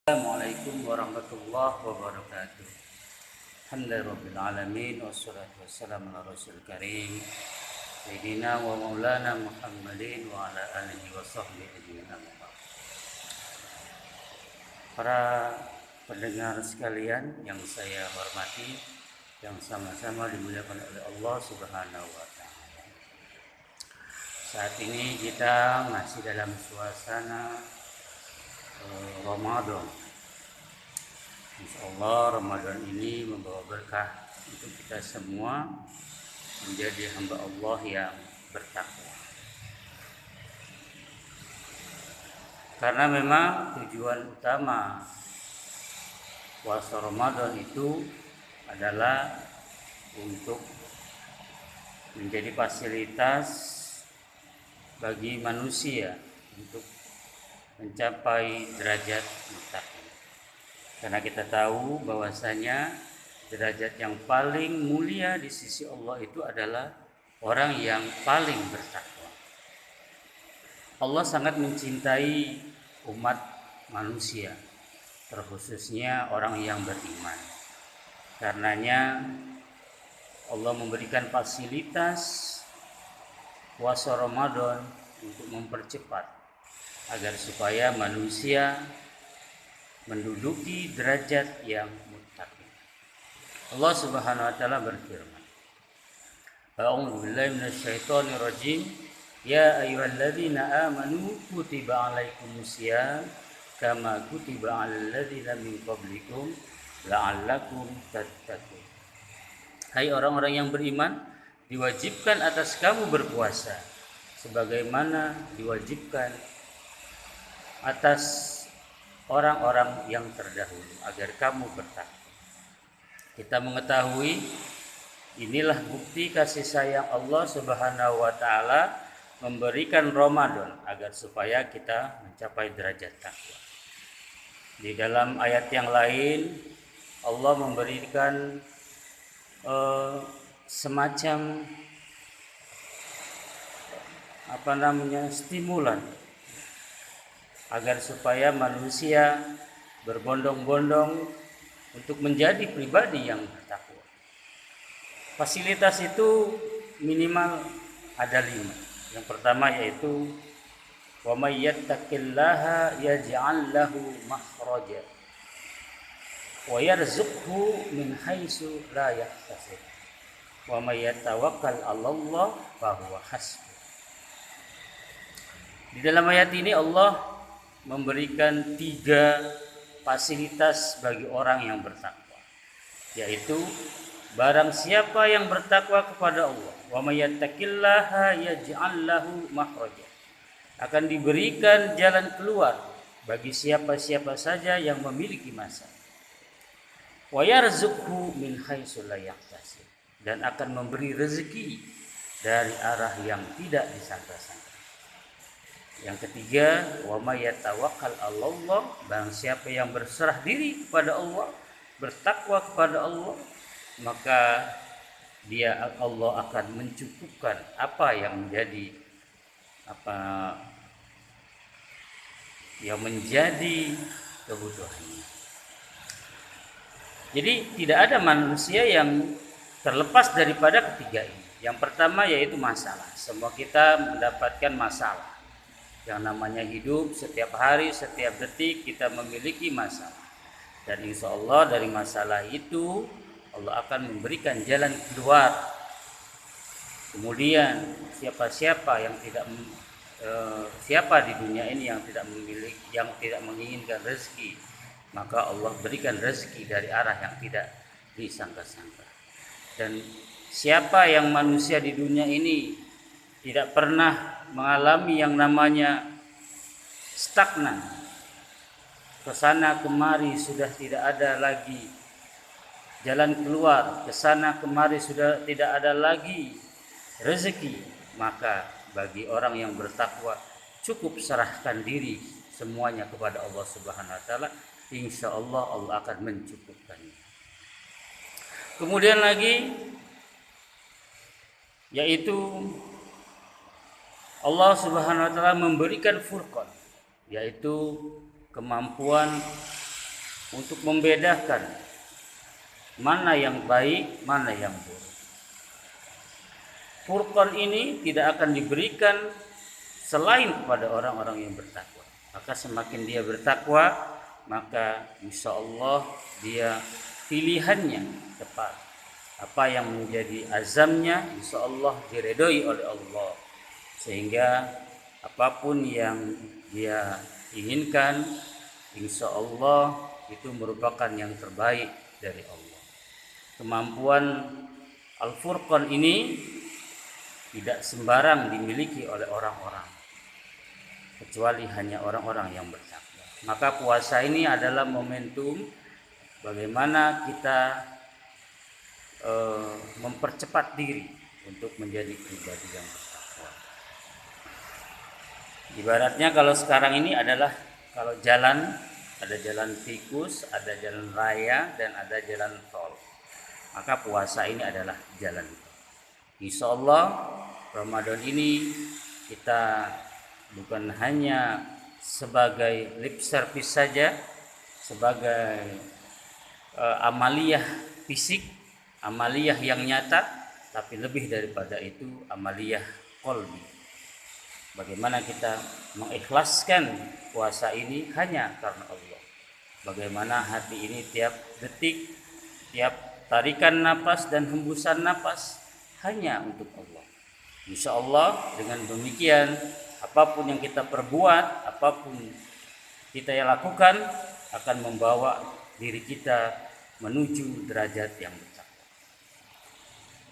Assalamualaikum warahmatullahi wabarakatuh. Alhamdulillahirabbil alamin wassalatu wassalamu ala rasulil karim sayyidina wa maulana Muhammadin wa ala alihi wa sahbihi ajmain. Para pendengar sekalian yang saya hormati, yang sama-sama dimuliakan oleh Allah Subhanahu wa taala. Saat ini kita masih dalam suasana Ramadan. Insyaallah Ramadan ini membawa berkah untuk kita semua menjadi hamba Allah yang bertakwa. Karena memang tujuan utama puasa Ramadan itu adalah untuk menjadi fasilitas bagi manusia untuk mencapai derajat muttaqin. Karena kita tahu bahwasanya derajat yang paling mulia di sisi Allah itu adalah orang yang paling bertakwa. Allah sangat mencintai umat manusia, terkhususnya orang yang beriman. Karenanya Allah memberikan fasilitas puasa Ramadan untuk mempercepat agar supaya manusia menduduki derajat yang muttaqin. Allah Subhanahu wa taala berfirman, A'udzu billahi minasyaitonir rajim. Ya ayyuhalladzina amanu kutiba 'alaikumusiyam kama kutiba 'alal ladzina min qablikum la'allakum tattaqun. Hai orang-orang yang beriman, diwajibkan atas kamu berpuasa sebagaimana diwajibkan atas orang-orang yang terdahulu agar kamu bertakwa. Kita mengetahui inilah bukti kasih sayang Allah Subhanahu wa taala memberikan Ramadan agar supaya kita mencapai derajat takwa. Di dalam ayat yang lain Allah memberikan semacam stimulan agar supaya manusia berbondong-bondong untuk menjadi pribadi yang bertakwa. Fasilitas itu minimal ada 5. Yang pertama yaitu wa may yattaqillaha yaj'al lahu makhraja wa yarzuqhu min haitsu la yahtasib wa may yatawakkal 'alallah fa huwa hasbuh. Di dalam ayat ini Allah memberikan 3 fasilitas bagi orang yang bertakwa, yaitu barang siapa yang bertakwa kepada Allah, wa may yattaqillaha yaj'al lahu makhraja, akan diberikan jalan keluar bagi siapa-siapa saja yang memiliki masalah. Wa yarzuqhu min haitsu la yahtasib, dan akan memberi rezeki dari arah yang tidak disangka-sangka. Yang ketiga, wa may yatawakkal 'alallah, barang siapa yang berserah diri kepada Allah, bertakwa kepada Allah, maka Allah akan mencukupkan apa yang menjadi kebutuhannya. Jadi tidak ada manusia yang terlepas daripada ketiga ini. Yang pertama yaitu masalah. Semua kita mendapatkan masalah. Yang namanya hidup, setiap hari, setiap detik kita memiliki masalah. Dan insya Allah dari masalah itu Allah akan memberikan jalan keluar. Kemudian siapa di dunia ini yang tidak menginginkan rezeki, maka Allah berikan rezeki dari arah yang tidak disangka-sangka. Dan siapa yang manusia di dunia ini tidak pernah mengalami yang namanya stagnan, kesana kemari sudah tidak ada lagi jalan keluar, kesana kemari sudah tidak ada lagi rezeki, maka bagi orang yang bertakwa cukup serahkan diri semuanya kepada Allah Subhanahu wa taala, insya Allah Allah akan mencukupkannya. Kemudian lagi yaitu Allah Subhanahu wa taala memberikan furqan, yaitu kemampuan untuk membedakan mana yang baik, mana yang buruk. Furqan ini tidak akan diberikan selain kepada orang-orang yang bertakwa. Maka semakin dia bertakwa, maka insya Allah dia pilihannya tepat. Apa yang menjadi azamnya insya Allah diredoi oleh Allah. Sehingga apapun yang dia inginkan insya Allah itu merupakan yang terbaik dari Allah. Kemampuan Al-Furqan ini tidak sembarang dimiliki oleh orang-orang, kecuali hanya orang-orang yang bertakwa. Maka puasa ini adalah momentum bagaimana kita mempercepat diri untuk menjadi pribadi yang bertakwa. Ibaratnya kalau sekarang ini adalah kalau jalan, ada jalan tikus, ada jalan raya, dan ada jalan tol. Maka puasa ini adalah jalan. Insya Allah Ramadan ini kita bukan hanya sebagai lip service saja, sebagai amaliyah fisik, amaliyah yang nyata, tapi lebih daripada itu amaliyah qalbi. Bagaimana kita mengikhlaskan puasa ini hanya karena Allah. Bagaimana hati ini tiap detik, tiap tarikan napas dan hembusan napas hanya untuk Allah. Insya Allah dengan demikian apapun yang kita perbuat, apapun kita yang lakukan akan membawa diri kita menuju derajat yang bertakwa.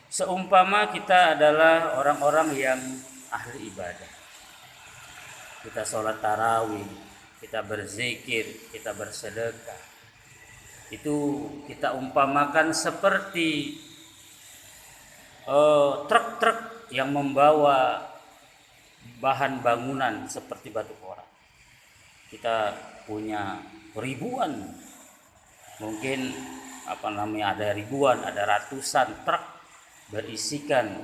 Seumpama kita adalah orang-orang yang ahli ibadah, kita sholat tarawih, kita berzikir, kita bersedekah, itu kita umpamakan seperti truk-truk yang membawa bahan bangunan seperti batu kora. Kita punya ribuan, mungkin ada ribuan, ada ratusan truk berisikan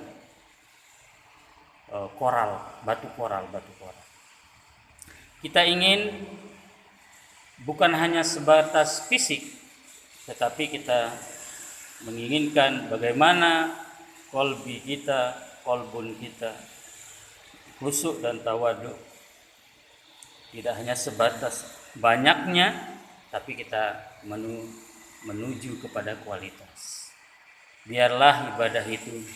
batu koral. Kita ingin bukan hanya sebatas fisik, tetapi kita menginginkan bagaimana kolbun kita khusyuk dan tawadhu, tidak hanya sebatas banyaknya, tapi kita menuju kepada kualitas. Biarlah ibadah itu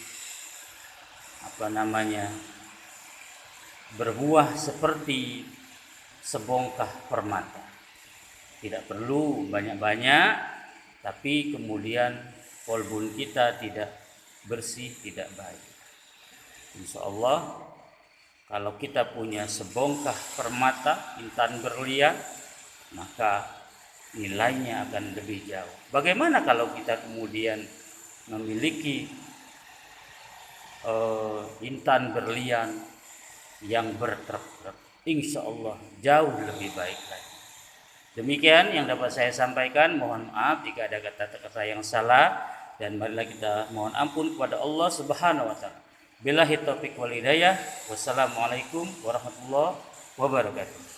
berbuah seperti sebongkah permata. Tidak perlu banyak-banyak, tapi kemudian kolbun kita tidak bersih, tidak baik. Insya Allah kalau kita punya sebongkah permata intan berlian, maka nilainya akan lebih jauh. Bagaimana kalau kita kemudian memiliki intan berlian yang bertruk-truk? Insya Allah jauh lebih baik lagi. Demikian yang dapat saya sampaikan. Mohon maaf jika ada kata-kata yang salah, dan marilah kita mohon ampun kepada Allah Subhanahu wa taala. Billahi taufiq wal hidayah. Wassalamualaikum warahmatullahi wabarakatuh.